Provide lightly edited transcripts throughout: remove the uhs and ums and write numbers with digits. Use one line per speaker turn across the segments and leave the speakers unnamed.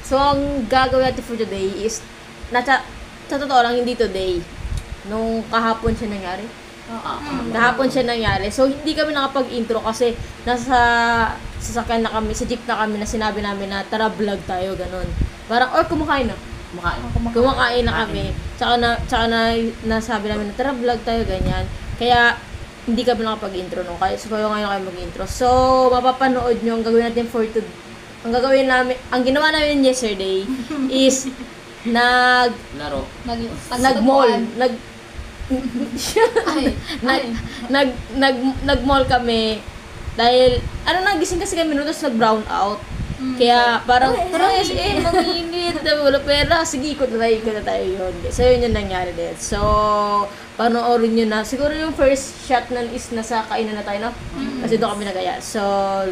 So, ang gagawin natin for today is, sa totoo lang, hindi today. Nung kahapon siya nangyari. Kahapon siya nangyari. So, hindi kami nakapag-intro kasi nasa sasakyan na kami, sa jeep na kami na sinabi namin na tara vlog tayo, ganun. Parang, or kumakain na. Kumakain na kami. Tsaka na nasabi namin na tara vlog tayo, ganyan. Kaya, hindi kami nakapag-intro nung. Kaya, so, ngayon kayo mag-intro. So, mapapanood nyo ang gagawin natin for today. Ang gagawin namin, ang ginawa namin yesterday is nag-mall kami dahil nagising kasi kami noon, tapos nag-brown out. Kaya parang tara manginit, wala pera, sige ikot na tayo yun. So yun yung nangyari din. So panoorin nyo na, siguro yung first shot nun is nasa kainan na tayo, no? Kasi doon kami nagaya. So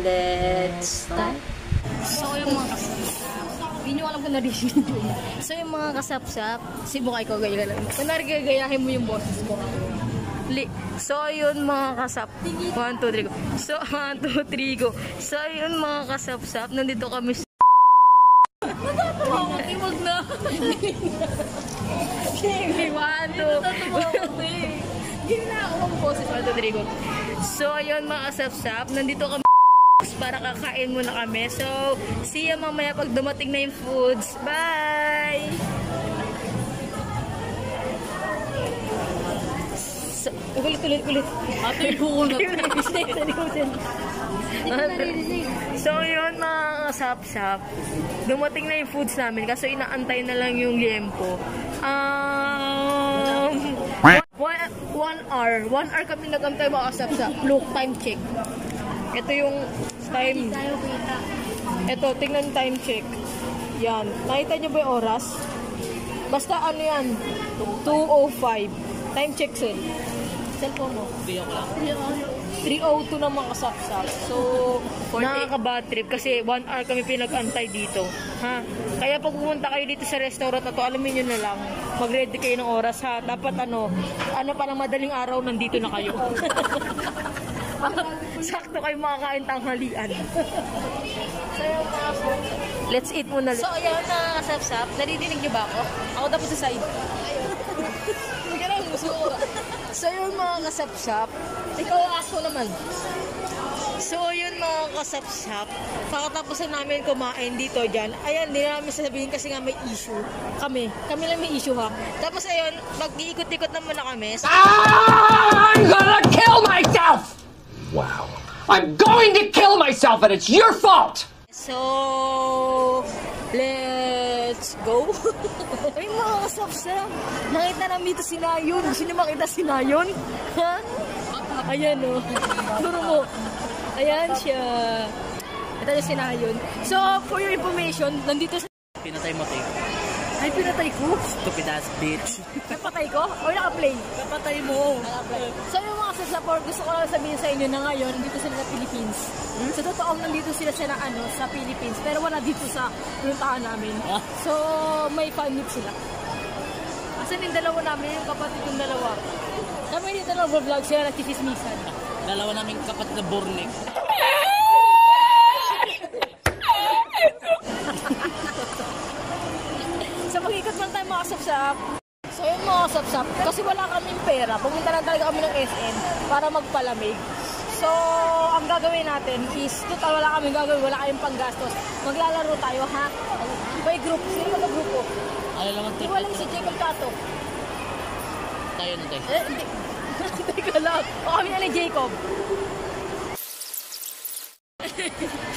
let's start. So yung mga hindi nyo alam kung narinig yun. So yung mga kasapsap, si mukha ikaw gaya lang. Kung narigayahin mo yung boses mo. So yun mga kasap. 1, 2, 3, go. So 1, 2, 3, go. So yun mga kasapsap, nandito kami sa natatawa ko, timag na. Sige, 1, 2. Hindi na ako ang boses, 1, 2, 3, go. So yun mga kasapsap, nandito kami para kakain muna kami. So, see you mamaya pag dumating na yung foods. Bye! So, ulit. Ate, kukunat. So, yun mga kasap-sap. Dumating na yung foods namin kasi inaantay na lang yung liempo. 1 hour. 1 hour kami nag-antay mga kasap-sap. Look, time check. Ito yung time. Ito, tingnan time check. Yan. Nakita nyo ba yung oras? Basta ano yan? 2:05. Time check, Sen. Cellphone mo. 3:02 na mga kasapsap. So, nakaka-bad trip kasi 1 hour kami pinag-antay dito. Ha? Kaya pag pumunta kayo dito sa restaurant na to, alamin nyo na lang, mag-ready kayo ng oras, ha? Dapat parang madaling araw nandito na kayo. Sakto kayo makakain tanghalian. So, let's eat muna. So, ayan na kasapsap. Naridinig niyo ba ako? Ako dapat sa side. So, yun mga kasapsap. Ikaw ako naman. So, yun mga kasapsap. Pakatapos na namin kumain dito dyan. Ayan, hindi namin sasabihin kasi nga may issue. Kami lang may issue, ha. Tapos ayun, mag-iikot-ikot naman na kami. So,
I'm gonna kill myself! Wow. I'm going to kill myself and it's your fault!
So, let's go. Ay mga kasapsap, nakita namin dito si Nayon. Gusto niyo makita si Nayon? Ha? Ayan o. Turo mo. Ayan siya. Ito na si Nayon. So, for your information, nandito sa...
Pinatay mo, Tay.
Ay, pinatay ko?
Stupid ass bitch.
Napatay ko? O naka-play?
Napatay mo.
So yung mga support, gusto ko lang sabihin sa inyo na ngayon, nandito sila sa Philippines. Sa totoong nandito sila sa Philippines, pero wala dito sa pinuntahan namin. So, may fan meet sila. Kasi yung dalawa namin, yung kapatid yung dalawa. Kami dito lang vlog sila, nagkisismisan.
Dalawa namin kapatid na bornek.
So mag-ikot lang tayo mga kasapsap. So yun mga kasapsap, kasi wala kaming pera, pumunta lang talaga kami ng SM para magpalamig. So ang gagawin natin is, total wala kaming gagawin, wala kaming panggastos. Maglalaro tayo, ha? May group, sino mag-grupo?
Ayaw lang ang trip.
Wala si Jacob Kato.
Tayo na, Tay.
Hindi. Teka lang. O kami na ni Jacob.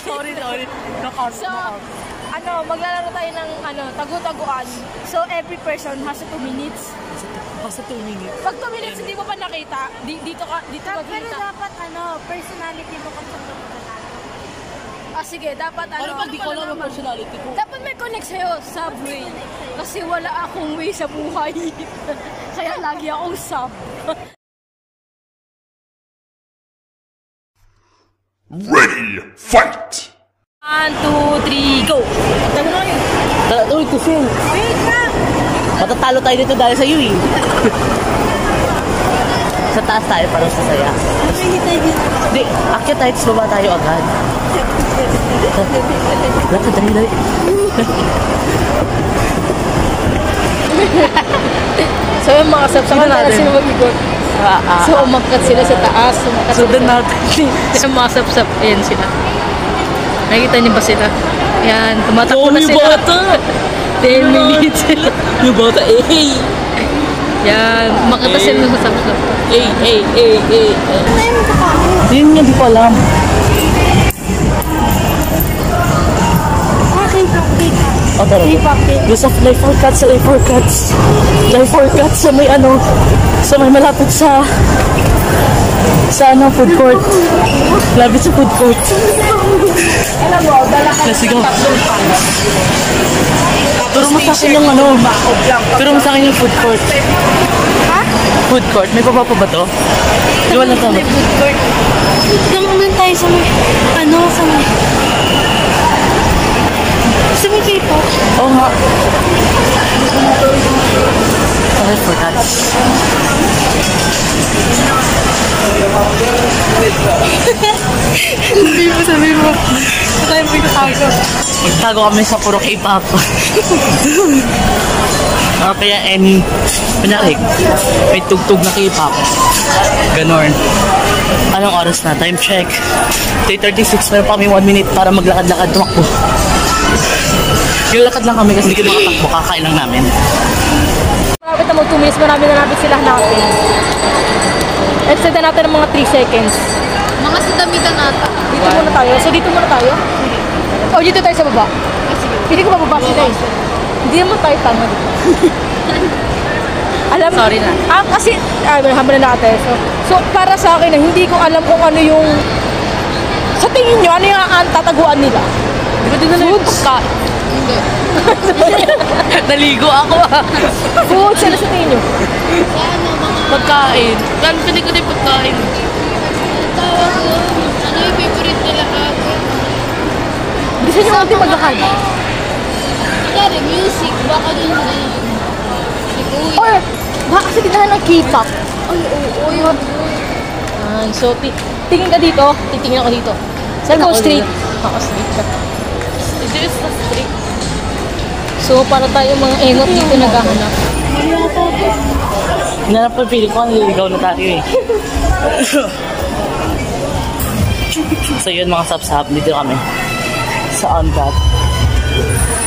Sorry.
So, maglalaro tayo ng tagu-taguan. So, every person has 2 minutes.
Basta 2 minutes.
Pag 2 minutes hindi mo pa nakita, dito magkita.
Pero dapat personality mo kung saan mo
Sige, dapat
Paano pag di ko alam ang personality ko?
Dapat may connect sa'yo, Subway. Kasi wala akong way sa buhay. Kaya lagi akong sub.
Ready, fight!
1, 2, 3, go! Tago na yun.
Uy, kusing.
Wait na!
Matatalo tayo dito dahil sa iyo, eh. Sa taas tayo para sa saya. Hindi, akyat tayo, baba tayo agad. Lakad, dali.
So yung mga sapsakan na sila mag-ikot. So umakyat sila sa taas.
Sundan natin.
Yung mga sapsap, ayan sila. Nakikita niyo ba sila? Ayan, tumatakbo na sila. 10 minutes sila.
Yung bata,
Yan, umakyat na sila sa sapsap.
Yun nga, di ko alam. O, tara. Gusto life for cats, life for cats. Life for cats sa may sa may malapit sa food court. Malapit sa food court. Let's go. Turo mo sa akin yung Turo mo sa akin yung food court.
Ha?
Food court. May baba pa ba to? Di wala tama.
Food court. Dito naman tayo sa may, sa may K-pop.
Oo nga. Life for cats.
Sabi mo. Tayo mo itago.
Magtago kami sa puro K-pop. Kaya kunyari, may tugtog na K-pop. Ganon. Anong oras na? Time check. 3:36. Meron pa kami 1 minute para maglakad-lakad, tumakbo. Yung lakad lang kami kasi hindi kami makatakbo. Kakain lang namin.
Malapit na mag 2 minutes, marami na natin sila hanapin. Extend na natin ng mga 3 seconds.
Mga sudamitan nata.
Dito muna tayo. So dito muna tayo? O dito tayo sa baba? Hindi ko bababa sila eh. Hindi naman tayo tanga dito. Alam, sorry na. Kasi, habang na natin. So, para sa akin, hindi ko alam kung ano yung, sa tingin nyo, ano yung tataguan nila? Di ba din na yung pagkain?
Hindi.
Naligo ako
Food, sila sa tingin nyo?
Pagkain. Pinig ko na yung pagkain.
Tawag ko, ano yung favorite nila ako?
Gusto nyo natin maglakad?
Kaya music, baka dun na yun.
Or, baka kasi tinahan ng K-pop.
Ay, oo, yun.
So, tingin ka dito, titingin ako dito. Saan ko street? Ako street siya.
This is the street.
So, para tayo mga engot dito naghahanap.
Hinanap ko feeling ko, naliligaw na tayo eh. So yun mga sap-sap, dito kami. Sa on-cat.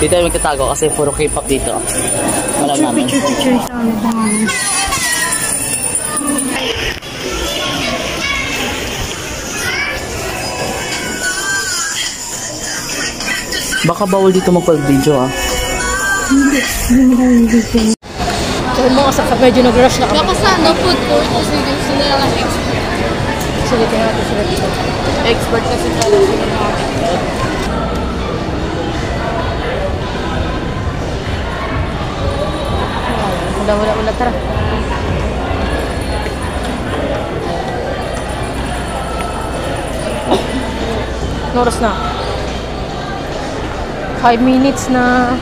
Dito tayo magtatago kasi puro K-pop dito. Alam namin.
Picture sa amin.
Baka bawal dito magpag-video ah.
So, mga sap-sap, medyo nag-rush na kami.
Baka sana food court kasi gusto nila ng expert.
Sulitin natin sila dito.
Expert kasi pala sila natin.
Wala, tara. Oras na. 5 minutes na.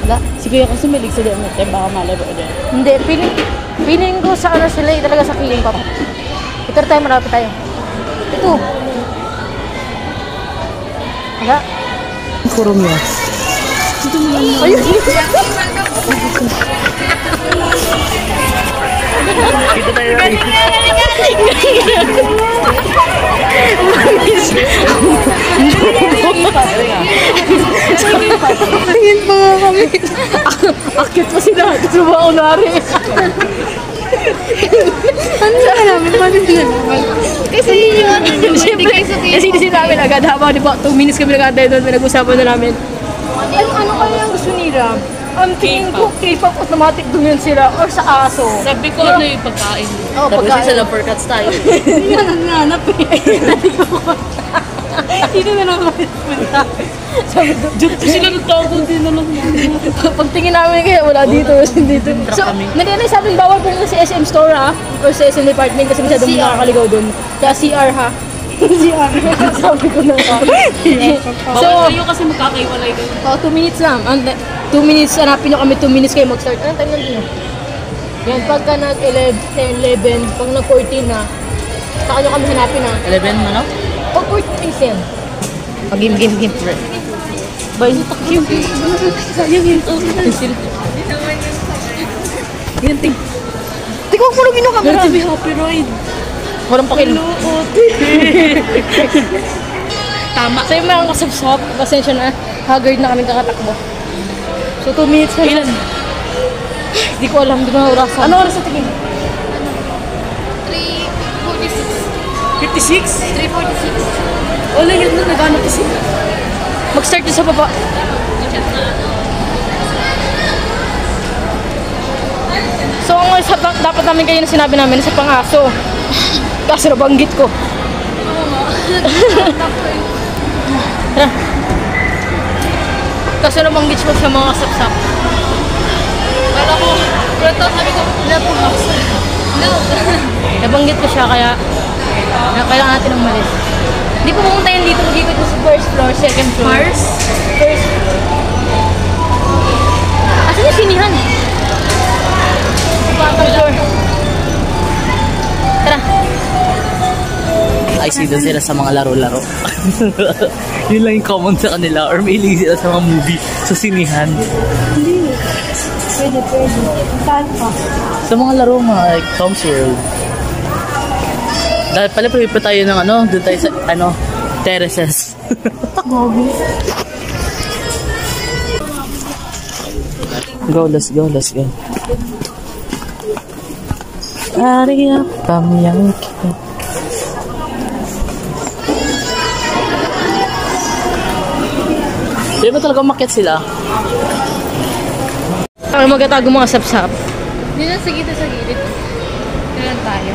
Wala.
Si Kuya kasi malig sa damit eh, baka malabo din.
Hindi, feeling ko sa ano sila talaga sa K-pop. Ito tayo, marami tayo. Ito. Wala.
Kurong niya.
Ayun.
Dito tayo.
Tingin pa nga kami. Akit pa sila. Gusto ba unari?
Ano sa namin? Paano sila naman? Kasi yun yung ano yung
Siyempre, kasi hindi namin agad. Habang di ba, 2 minutes kami nag-antay doon. Pinag-usapan na namin. Ano kaya ang gusto nila? Ang tingin ko, K-pop automatic doon yun sila. Or sa aso.
Sabi ko ano yung pagkain.
Oo,
Sabi
pagkain.
kasi sa Lumber Cats tayo.
Hindi na nanganap eh. Hindi na lang kami punta.
Diyan po sila nagtago din na lang.
Pagtingin namin kaya wala dito. dito. So, nag-realize sa amin bawal pumunta sa SM store ha. Or sa SM department kasi masyadong nakakaligaw doon. Kaya CR ha. CR. Sabi ko na. So,
Bawal kayo kasi magkakaiwalay kayo.
2 minutes lang. 2 minutes, hanapin nyo kami 2 minutes kayo mag-start. Anong time nandun nyo? Yan, pagka nag-11, 10, 11, pag nag-14 na, saka nyo kami hanapin na.
11 ano?
O, 14 is yan. Game. Bay, game. Sayang yun. Yan, ting. Tingnan ko lang yung camera.
Happy ride.
Walang pakilo. Tama. So yung mga kasapsap, pasensya na, haggard na kami kakatakbo. So 2 minutes na lang. Hindi ko alam, hindi ko na orasan. Ano oras sa tingin?
3:46.
56?
3:46.
Wala yun na, nag-ano kasi. Mag-start yun sa baba. So ang dapat namin kayo na sinabi namin sa pangaso. Kasi nabanggit ko. Tara. Kasi nabanggit ko sa mga kasapsap. Wala ko. Pero sabi ko, napangaso. No. Nabanggit ko siya kaya kailangan natin umalis. Hindi po pumunta yun dito. Mag-ikot sa first floor, second floor. First floor. Asan yung sinihan? Patang floor. Tara.
I see doon sila sa mga laro-laro. Yun lang yung common sa kanila. Or may sila sa mga movie. Sa sinihan.
Hindi. Pwede. Saan pa?
Sa mga laro mga like Tom's World. Dahil pala pa tayo ng ano. Doon tayo sa terraces. Let's go. Aria pamiyang kita. Di ba talaga umakyat sila?
Para magkatago mga sapsap.
Hindi na sa gilid. Kailan tayo?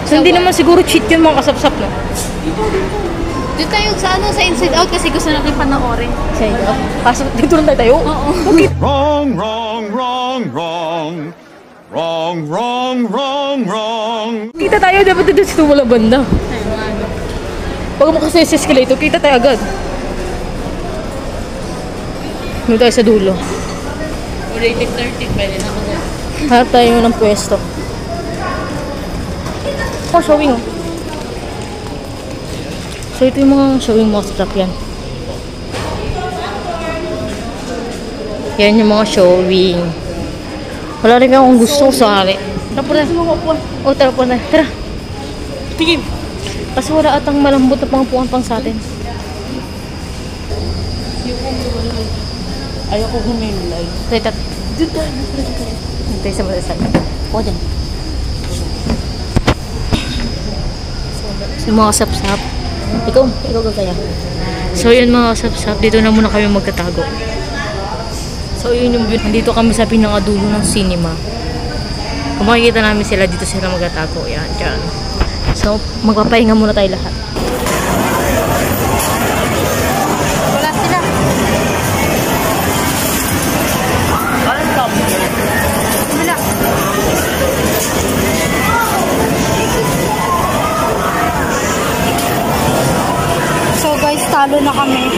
So hindi naman siguro cheat yun mga kasapsap, no?
Doon tayo sa inside out kasi gusto natin panoorin.
Say, pasok dito lang tayo.
Oo.
Okay.
Wrong.
Kita tayo, dapat dito sa wala banda. Pag mo kasi sa escalator, kita tayo agad. Doon tayo sa dulo.
Already 13, pwede na ako.
Harap tayo ng pwesto. Oh, showing oh. So ito yung mga showing mga strap yan. Yan yung mga showing. Wala rin akong gusto sa hari. Tara po na. Oh, tara po na. Tara. Tingin. Kasi wala atang malambot na pangupuan pang sa atin.
Ayoko humimilay.
Tara. Hintay sa malasal. O, dyan. So, mga sapsap. Ikaw gagaya. So, yun mga sapsap. Dito na muna kami magkatago. So, yun yung view. Nandito kami sa pinakadulo ng cinema. Kung makikita namin sila, dito sila magkatago. Yan, dyan. So, magpapahinga muna tayo lahat.
Wala sila. Wala. So guys, talo na kami.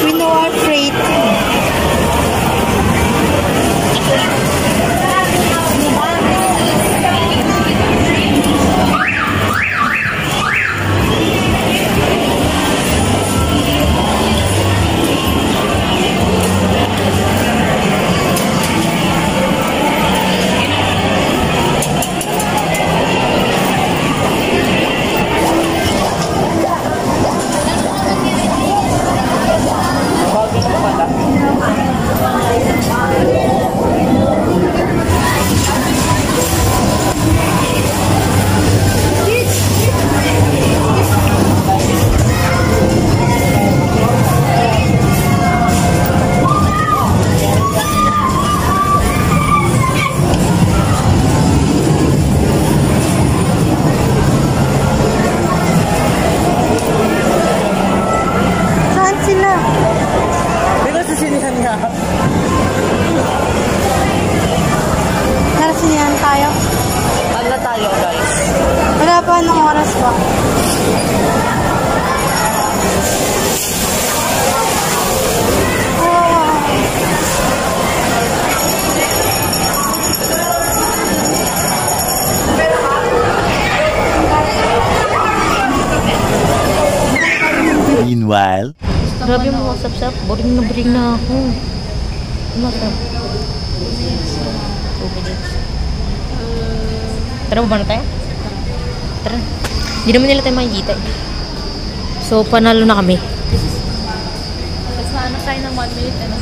We know our fate.
while.
Grabe mo, sap-sap. Boring na ako. Umatap. 2 minutes. Tara, baba na tayo? Tara. Hindi naman nila tayo makikita eh. So, panalo na kami.
Sana tayo ng 1 minute, ano?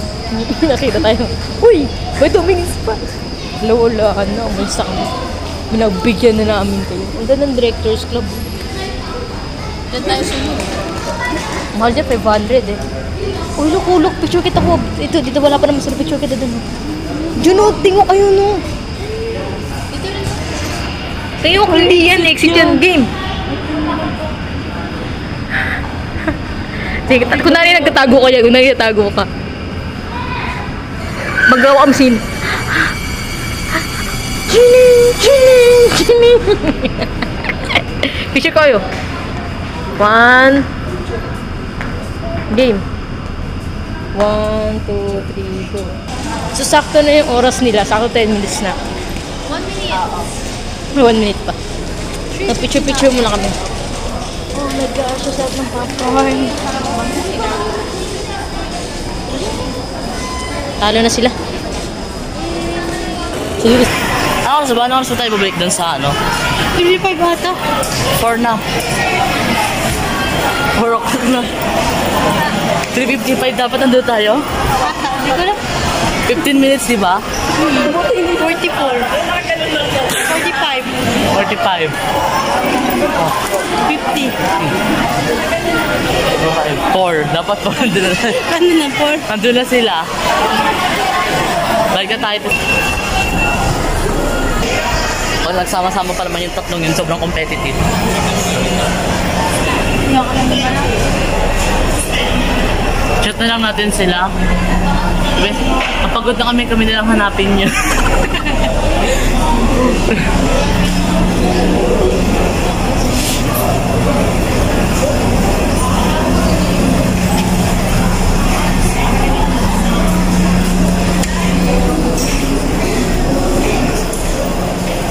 Nakita tayo. Uy! May 2 minutes pa. Lawalaan na. Umalis na kami. Binagbigyan na namin kayo. Ang ganda ng Directors Club.
Diyan tayo sunod.
Mahal dyan, 500 eh. Uy, look. Picture kita ko. Ito, dito wala pa naman sa picture kita dun. Juno, tingo kayo no. Tingo, hindi yan. Exit yan game. Sige, kunwari nagtatago ka yan. Kunwari nagtatago ka. Magawa kang scene. Chining. Picture kayo. 1 game. 1, 2, 3, go. So, sakto na yung oras nila. Sakto 10 minutes na.
1 minute.
1 minute pa. So, picture muna kami. Oh my gosh, sarap ng popcorn. Talo na sila. Sige. Ano oras ba tayo babalik dun sa ano?
55 bata.
4 na. 4 o'clock na. 3:55 dapat nandun tayo?
Hindi ko lang.
15 minutes, di ba?
44. 45.
45.
50.
4. Dapat 4 nandun na.
Ano na, 4?
Nandun na sila. Balik na tayo. Pag nagsama-sama pa naman yung tatlong yun, sobrang competitive. Chat na lang natin sila. Kapagod na kami nilang hanapin nyo.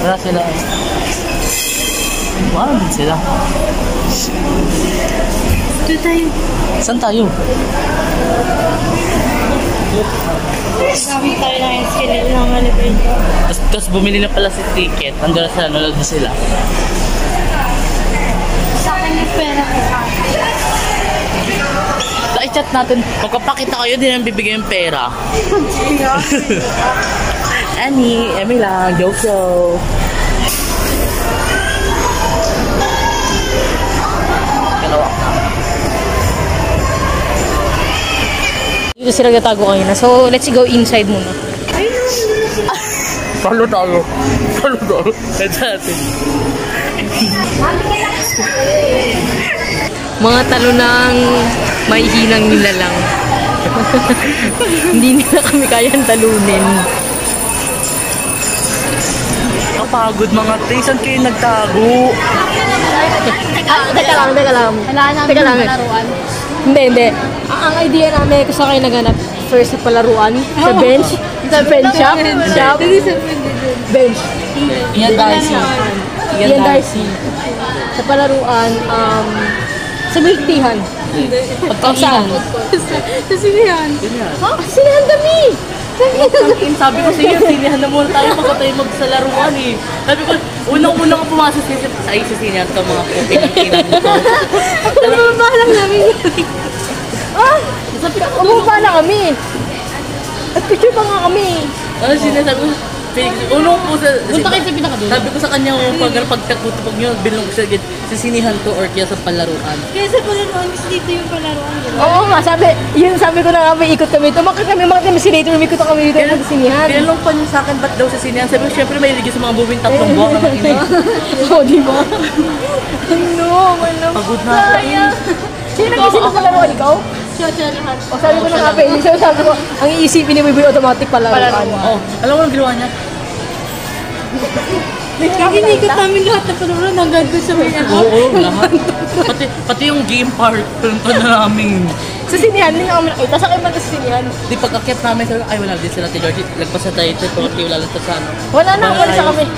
Wala sila. Wala din sila.
Ito tayo.
Saan tayo?
Gamit tayo ng escalator ng elevator.
Tapos bumili na pala si ticket. Nandun na sila, nanood na sila.
Sa akin yung pera ko.
I-chat natin. Magpapakita kayo, di namin bibigay yung pera. Annie, Emmy lang, joke. Kalawak na. Dito sila nagtatago kanina. So, let's go inside muna. Talo tayo. Let's natin. Mga talo ng may hinang nila lang. Hindi nila kami kayang talunin. Kapagod mga tayo. Saan kayo nagtago? Teka lang. Teka lang. Hindi. Ang idea namin kung saan kayo naganap, first sa palaruan, sa bench, sa bench shop, bench. Ian Darcy. Sa palaruan, sa milktihan. Pagkakasaan.
Sa sinihan.
Ha? Sinihan kami! Sabi ko sa iyo, sinihan na muna tayo pagka tayo magsalaruan eh. Sabi ko, unang-unang ko pumasok sa sinihan ka mga pinang-pinang ko.
Umaba lang namin.
Sabi ko, umaba na kami. At picture pa nga kami. Ano sinasabi ko? Unong po sa... Punta kayo sa pinakadulo. Sabi ko sa kanya, pagkakutupag nyo, bilong ko sa sinihan to or kaya sa palaruan.
Kaya sa palaruan, kasi dito yung palaruan.
Oo nga, sabi ko na nga, may ikot kami. Tumakit kami, si Later, may ikot kami dito sa sinihan. Tinanong pa niya sa akin, ba't daw sa sinihan? Sabi ko, syempre may ligay sa mga buwing tatlong buwak na makinig. Oo, di ba? Ano, wala. Pagod na ako. Sino nag-isip ng palaruan? Ikaw?
Siya lahat.
O sabi ko na nga, sabi ko, ang iisipin ni Bibi automatic palaruan. Oo, alam mo ang ginawa niya?
Inikot namin lahat ng palaruan hanggang doon sa may ako.
Oo, lahat. Pati yung game park, punta na namin. Sa sinihan, hindi namin nakita. Sa kayo man sa sinihan. Di pagkakit namin, sabi ay wala din sila. Georgie, lagpas na tayo ito. Kung wala lang ito sa ano. Wala na, wala sa kami.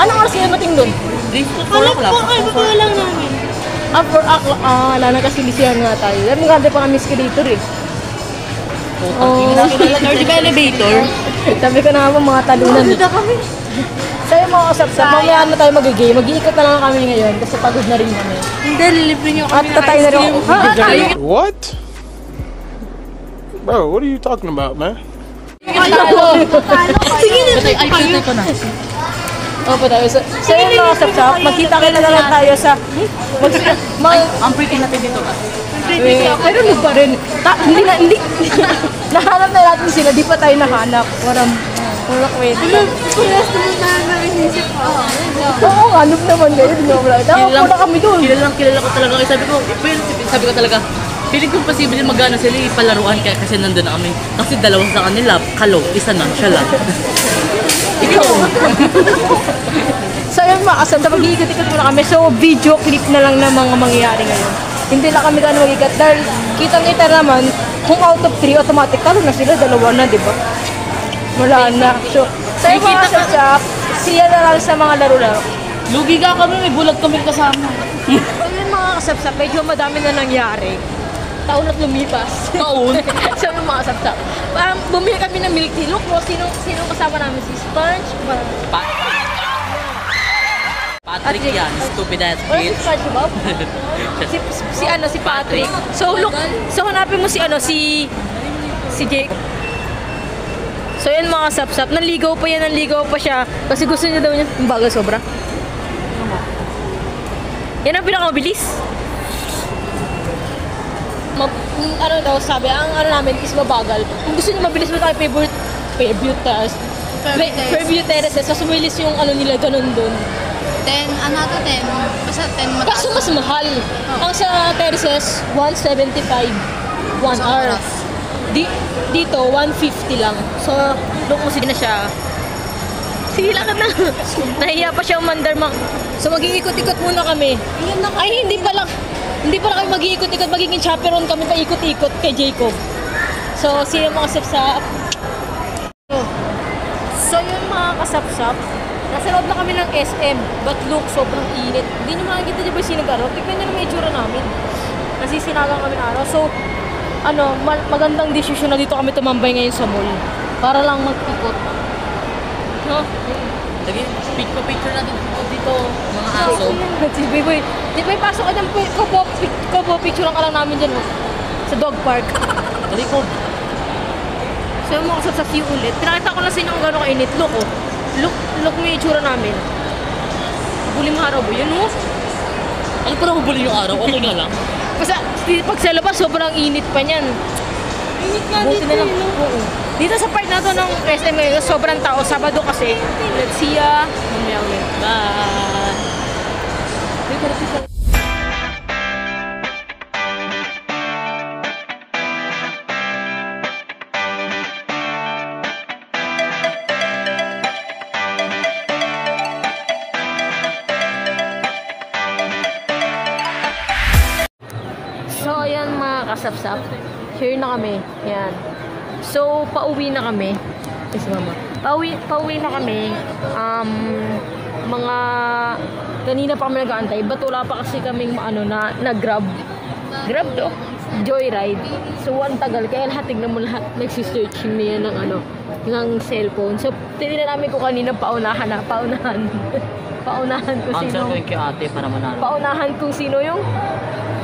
Anong oras kayo mating doon? 4 o'clock.
Pagkawa lang namin.
Wala na kasi lisihan nga tayo. Pero maganda pa kami escalator eh.
Or di ba elevator?
Sabi ko na nga po mga talunan eh. Sa'yo mga kasapsap, mamaya na tayo mag-game. Mag-iikot na lang kami ngayon kasi pagod na rin kami.
Hindi, lilibre niyo
At
kami
tatay na rin.
What? Bro, what are you talking about, man?
Sige na.
Ay, ko na.
Opo tayo. So yun mga kasapsap, magkita-kita na lang tayo sa...
Ang pretty natin dito ba?
Pero ano pa rin. Hindi. Nahanap na natin sila, di pa tayo nahanap. Walang kwento.
Parehas naman na naisip ko.
Oo nga, noob naman kayo. Nakapo na kami doon.
Kilala ko talaga. Sabi ko talaga, feeling ko posible magana sila ipalaruan kaya kasi nandun na kami. Kasi dalawa sa kanila, kalo, isa na, siya lang. Ikaw!
So yun mga kasapsap, mag-iikot-ikot muna kami. So video clip na lang ng mga mangyayari ngayon. Hindi na kami gano'n mag-ikat. Dahil kitang-kita naman, kung out of 3, automatic talo na sila, dalawa na, di ba? Wala na. So yung mga kasapsap, siya na lang sa mga laro-laro.
Lugi ka kami, may bulag kami kasama.
So yun mga kasapsap, medyo madami na nangyari. Taon at lumipas.
Taon?
So yung mga kasapsap. Parang bumili kami ng milk tea. Look, sino kasama namin? Si Sponge?
Patrick yan, stupid ass
Or si
bitch.
SpongeBob? si Patrick. So look, so hanapin mo si Jake. So yun mga kasapsap, nanligaw pa siya. Kasi gusto niya daw niya, yung bagal sobra. Yan ang pinakamabilis. Ano daw sabi, ang ano namin is mabagal. Kung gusto niya mabilis mo tayo favorite terraces, kasi mabilis yung ano nila, ganun dun.
10, basta 10 mataas.
Kaso mas mahal. Ang sa terraces, 175, 1 hour. Dito, 150 lang. So, doon mo na siya. Sige lang na. Nahiya pa siya umandar. So, mag-iikot-ikot muna kami. Ay, hindi pala kami mag-iikot-ikot. Magiging chaperone kami pa ikot-ikot kay Jacob. So, sino mga kasapsap? So, yun mga kasapsap. Nasa loob na kami ng SM. But look, sobrang init. Hindi nyo makikita di ba sino gano'n? Tignan nyo naman yung itsura namin. Nasisinagang kami na araw. So, magandang desisyon na dito kami tumambay ngayon sa mall. Para lang mag-ikot. No?
Sige, picture natin dito, mga aso.
Si Biboy. Di ba pasok ka dyan, kopo, picturean ka lang namin dyan. Sa dog park.
Dali ko.
So yung mga kasapsap ulit. Pinakita ko lang sa inyo kung gano'n kainit. Look, oh. Look mo yung itsura namin. Huling araw po yun, oh.
Ano pa na hubulin yung araw? Okay nga lang.
Kasi pag sa labas, sobrang init pa niyan.
Init nga
Buti
dito
na lang.
eh.
Oo. Dito sa part na to ng SM ngayon, sobrang tao. Sabado kasi. Let's see ya. Mamaya ulit. Bye! So, ayan mga kasapsap. Here na kami. Ayan. So, pauwi na kami. Yes, mama. Pauwi na kami. Mga... Kanina pa kami nag-aantay. Ba't wala pa kasi kaming na-grab. Grab to. Joyride. So, ang tagal. Kaya tignan mo lahat. Nagsisearching niya ng cellphone. So, tinila namin ko kanina paunahan na. Paunahan kung sino.
Answer ko yung kay ate para manalo.
Paunahan kung sino yung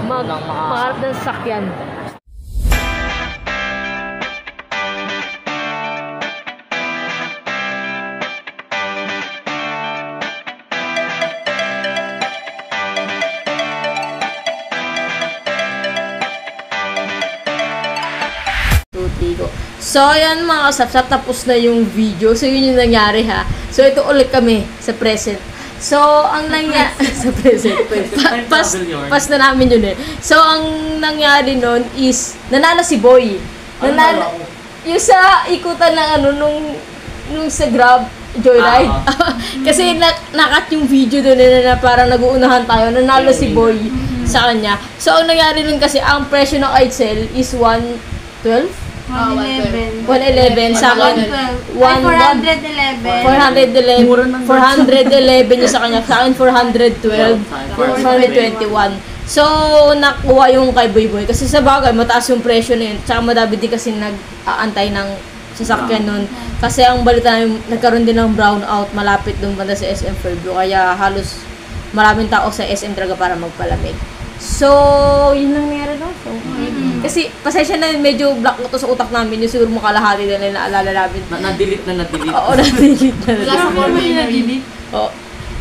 maharap ng sakyan. So, ayan mga kasapsap, tapos na yung video. So, yun yung nangyari ha. So, ito ulit kami sa present. So, ang nangyari... sa present. Pas na namin yun eh. So, ang nangyari nun is, nanalo si Boy. Nanalo. Yung sa ikutan ng nung sa Grab, Joyride. Kasi nakat yung video doon na parang nag-uunahan tayo. Nanalo si Boy sa kanya. So, ang nangyari nun kasi, ang presyo ng Itzel is 112?
111.
111 sa akin.
411.
411 yung sa kanya. Sa akin 412. 421. So, nakuha yung kay Boy Boy. Kasi sa bagay, mataas yung presyo na yun. Tsaka madami din kasi nag-aantay ng sasakyan nun. Kasi ang balita namin, nagkaroon din ng brownout malapit doon banda sa SM Fairview. Kaya halos maraming tao sa SM talaga para magpalamig. So, yun lang nangyari no? So, kasi, pasensya na medyo black to sa utak namin. Yung siguro makalahati na lang naalala namin.
Na-delete.
Oo, na-delete na.
Wala sa core memory.
Oo.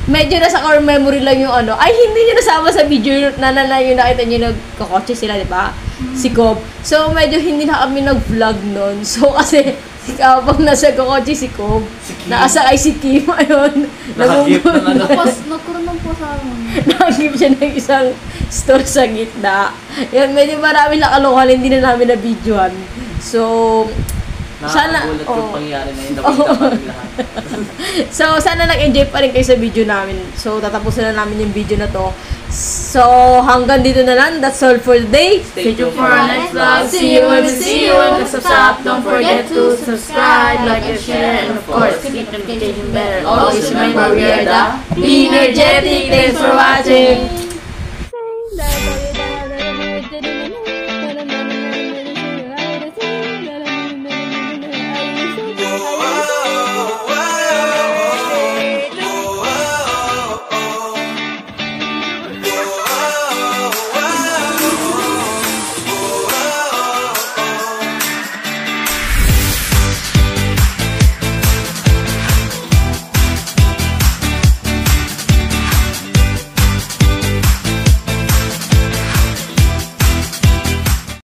Medyo nasa core memory lang yung ano. Ay, hindi nyo nasama sa video na yung nakita nyo nagkakotse sila, di ba? Si Cobb. So, medyo hindi na kami nag-vlog nun. So, kasi, habang nasa kakotse si Cobb, naasakay si Kim, ayun.
Nakagip ng ano.
Tapos, nagkaroon ng posarong.
Nakagip siya ng isang store sa gitna. Yan, medyo marami nakalokan, hindi na namin na-videoan. So, sana,
Nakakagulat yung
oh.
pangyari na yun. Nakita kami lahat.
So, sana nag-enjoy pa rin kayo sa video namin. So, tatapusin na namin yung video na to. So, hanggang dito na lang. That's all for today.
Stay tuned
For our next vlog. See you when we see you. Subscribe. Don't forget to subscribe, like, and share, and of course, keep notification better. Always remember we are the Be Energetic. Thanks for watching.